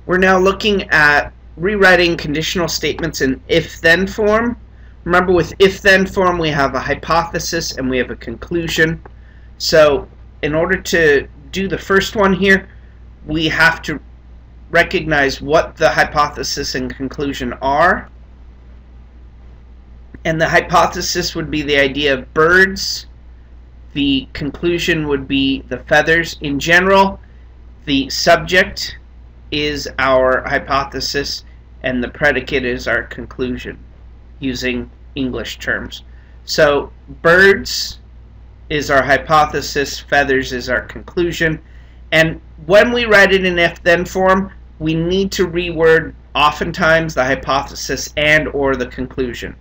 We're now looking at rewriting conditional statements in if-then form. Remember, with if-then form we have a hypothesis and we have a conclusion. So in order to do the first one here, we have to recognize what the hypothesis and conclusion are. And the hypothesis would be the idea of birds. The conclusion would be the feathers. In general, the subject is our hypothesis and the predicate is our conclusion, using English terms. So birds is our hypothesis, feathers is our conclusion. And when we write it in if-then form, we need to reword oftentimes the hypothesis and or the conclusion.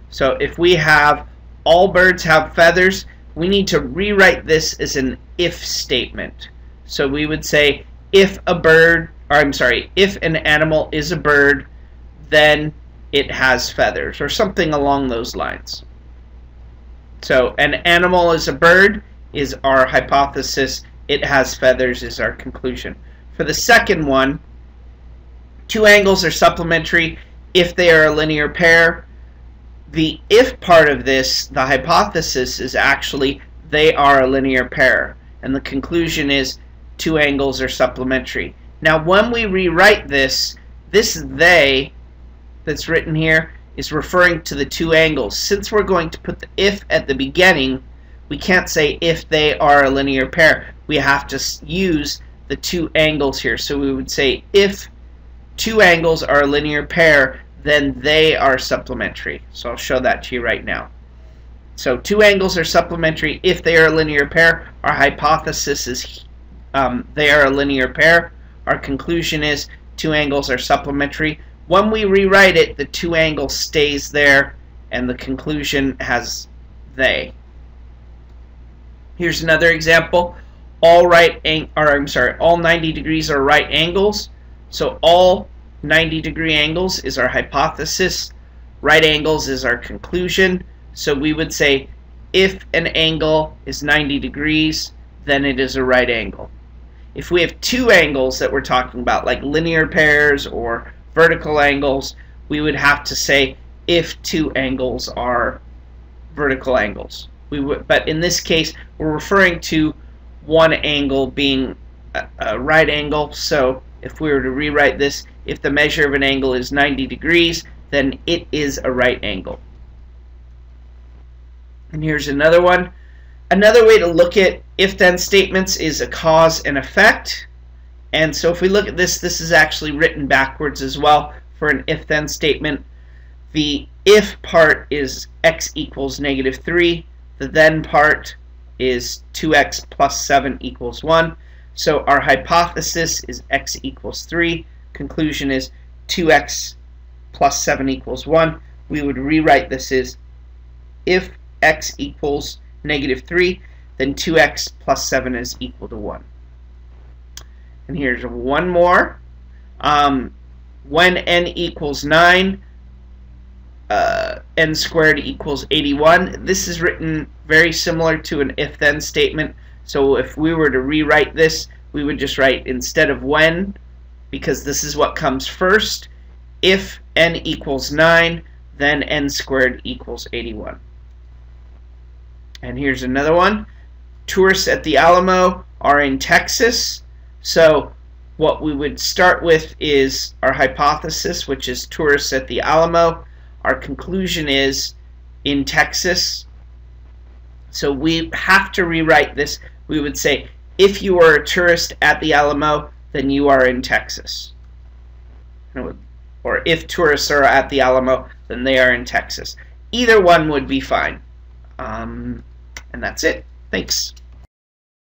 So if we have all birds have feathers, we need to rewrite this as an if statement. So we would say if an animal is a bird, then it has feathers, or something along those lines. So an animal is a bird is our hypothesis, it has feathers is our conclusion. For the second one, two angles are supplementary if they are a linear pair. The if part of this, the hypothesis, is actually they are a linear pair, and the conclusion is two angles are supplementary. Now when we rewrite this they that's written here is referring to the two angles. Since we're going to put the if at the beginning, we can't say if they are a linear pair. We have to use the two angles here. So we would say if two angles are a linear pair, then they are supplementary. So I'll show that to you right now. So two angles are supplementary if they are a linear pair. Our hypothesis is they are a linear pair. Our conclusion is two angles are supplementary. When we rewrite it, the two angles stays there and the conclusion has they. Here's another example. All 90 degrees are right angles. So all 90-degree angles is our hypothesis. Right angles is our conclusion. So we would say if an angle is 90 degrees, then it is a right angle. If we have two angles that we're talking about, like linear pairs or vertical angles, we would have to say if two angles are vertical angles. But in this case, we're referring to one angle being a right angle. So if we were to rewrite this, if the measure of an angle is 90 degrees, then it is a right angle. And here's another one. Another way to look at if-then statements is a cause and effect. And so if we look at this, this is actually written backwards as well for an if-then statement. The if part is x equals -3. The then part is 2x plus 7 equals 1. So our hypothesis is x equals 3. Conclusion is 2x plus 7 equals 1. We would rewrite this as if x equals -3, then 2x plus 7 is equal to 1. And here's one more. When n equals 9, n squared equals 81. This is written very similar to an if-then statement. So if we were to rewrite this, we would just write, instead of when, because this is what comes first, if n equals 9, then n squared equals 81. And here's another one. Tourists at the Alamo are in Texas. So what we would start with is our hypothesis, which is tourists at the Alamo. Our conclusion is in Texas. So we have to rewrite this. We would say, if you are a tourist at the Alamo, then you are in Texas. Or if tourists are at the Alamo, then they are in Texas. Either one would be fine. And that's it. Thanks.